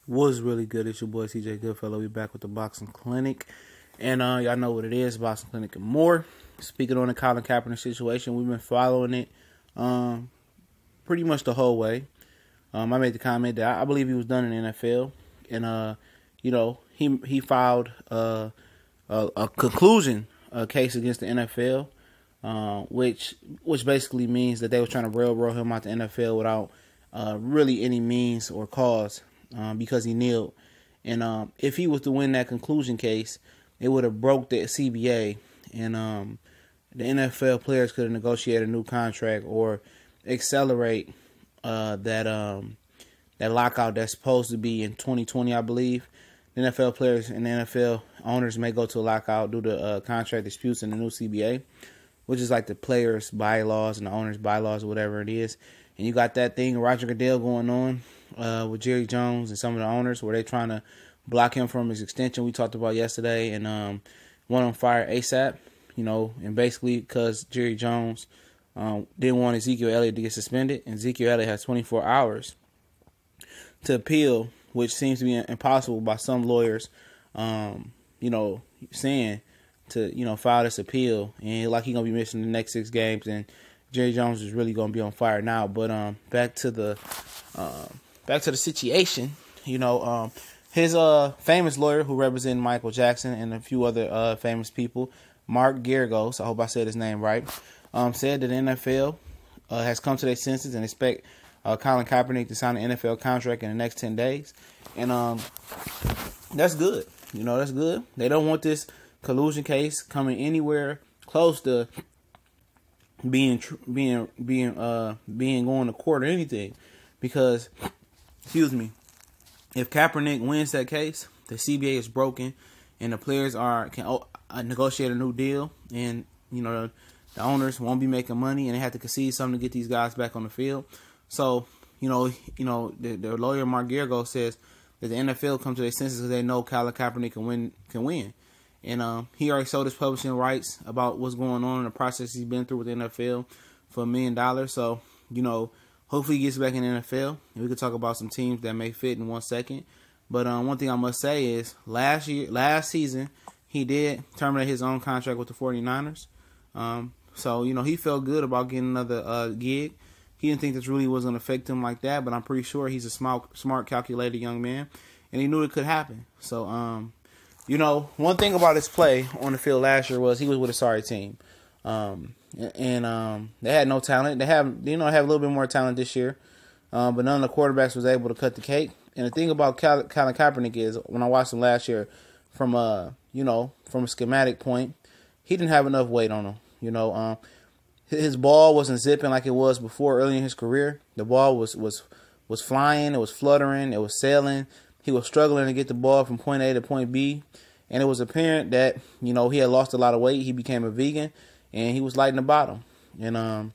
Was really good. It's your boy CJ Goodfellow. We back with the Boxing Clinic. And y'all know what it is, Boxing Clinic and more. Speaking on the Colin Kaepernick situation, we've been following it pretty much the whole way. I made the comment that I believe he was done in the NFL. And, he filed a conclusion case against the NFL, which basically means that they were trying to railroad him out the NFL without really any means or cause. Because he kneeled. And if he was to win that conclusion case, it would have broke the CBA. And the NFL players could have negotiated a new contract or accelerate that lockout that's supposed to be in 2020, I believe. The NFL players and the NFL owners may go to a lockout due to contract disputes in the new CBA, which is like the players' bylaws and the owners' bylaws or whatever it is. And you got that thing, Roger Goodell, going on with Jerry Jones and some of the owners where they're trying to block him from his extension we talked about yesterday and want him fired ASAP, and basically because Jerry Jones didn't want Ezekiel Elliott to get suspended. And Ezekiel Elliott has 24 hours to appeal, which seems to be impossible by some lawyers, saying to, file this appeal. And like he's going to be missing the next 6 games and Jerry Jones is really going to be on fire now. But back to the situation. His famous lawyer who represented Michael Jackson and a few other famous people, Mark Geragos, I hope I said his name right, said that the NFL has come to their senses and expect Colin Kaepernick to sign an NFL contract in the next 10 days. And that's good. That's good. They don't want this collusion case coming anywhere close to being going to court or anything, because if Kaepernick wins that case, the CBA is broken and the players can negotiate a new deal, and the owners won't be making money and they have to concede something to get these guys back on the field. So the lawyer Mark Geragos says that the NFL come to their senses because they know Colin Kaepernick can win. And he already sold his publishing rights about what's going on in the process he's been through with the NFL for $1 million. So, hopefully he gets back in the NFL. And we could talk about some teams that may fit in 1 second. But one thing I must say is last season, he did terminate his own contract with the 49ers. So, he felt good about getting another gig. He didn't think this really was going to affect him like that, but I'm pretty sure he's a smart, calculated young man. And he knew it could happen. So, one thing about his play on the field last year was he was with a sorry team. And they had no talent. They have a little bit more talent this year. But none of the quarterbacks was able to cut the cake. And the thing about Colin Kaepernick is, when I watched him last year, from a schematic point, he didn't have enough weight on him. His ball wasn't zipping like it was before early in his career. The ball was flying, it was fluttering, it was sailing. He was struggling to get the ball from point A to point B. And it was apparent that, he had lost a lot of weight. He became a vegan, and he was light in the bottom. And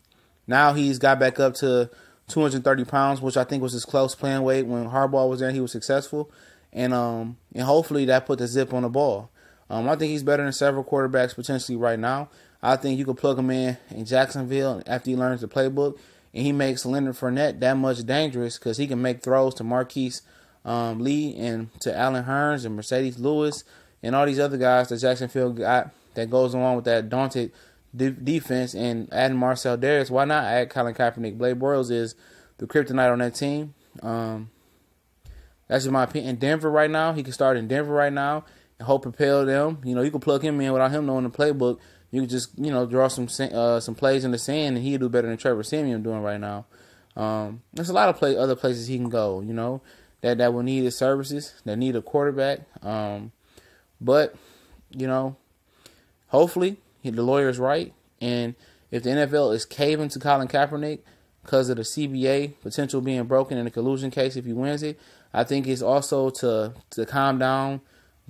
now he's got back up to 230 pounds, which I think was his close playing weight. When Harbaugh was there, he was successful. And hopefully that put the zip on the ball. I think he's better than several quarterbacks potentially right now. I think you could plug him in Jacksonville after he learns the playbook, and he makes Leonard Fournette that much dangerous because he can make throws to Marquise Lee and to Allen Hurns and Mercedes Lewis and all these other guys that Jacksonville got that goes along with that daunted defense. And adding Marcel Darius, why not add Colin Kaepernick? Blake Bortles is the kryptonite on that team. That's just my opinion. In Denver right now, he can start in Denver right now and hope propel them. You can plug him in without him knowing the playbook. You can just draw some plays in the sand, and he'll do better than Trevor Siemian doing right now. There's a lot of other places he can go. That will need his services, that need a quarterback. But hopefully the lawyer's right. And if the NFL is caving to Colin Kaepernick because of the CBA potential being broken in a collusion case if he wins it, I think it's also to calm down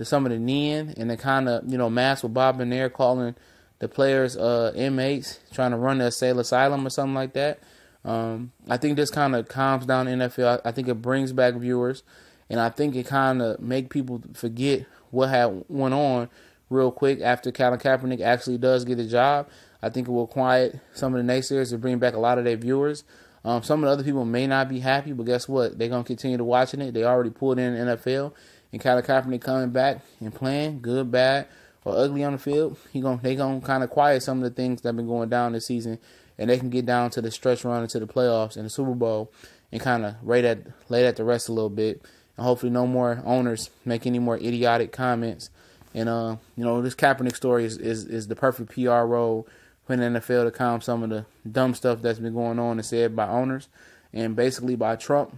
some of the kneeing and to kind of, mask with Bob McNair calling the players inmates trying to run the asylum or something like that. I think this kind of calms down the NFL. I think it brings back viewers, and I think it kind of make people forget what had went on real quick after Colin Kaepernick actually does get a job. I think it will quiet some of the naysayers and bring back a lot of their viewers. Some of the other people may not be happy, but guess what? They're going to continue to watching it. They already pulled in the NFL. And Colin Kaepernick coming back and playing, good, bad, or ugly on the field, they gonna kind of quiet some of the things that have been going down this season, and they can get down to the stretch run into the playoffs and the Super Bowl and kind of lay that to rest a little bit. And hopefully no more owners make any more idiotic comments. And, this Kaepernick story is the perfect PR role for the NFL to calm some of the dumb stuff that's been going on and said by owners and basically by Trump.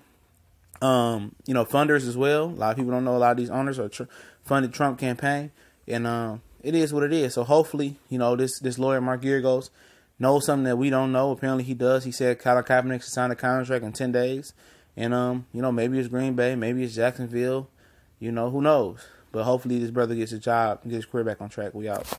Funders as well. A lot of people don't know a lot of these owners are funded Trump campaign, and it is what it is. So hopefully, this lawyer Mark Geragos knows something that we don't know. Apparently he does. He said Colin Kaepernick should sign a contract in 10 days, and maybe it's Green Bay, maybe it's Jacksonville, who knows. But hopefully this brother gets a job and gets his career back on track. We out.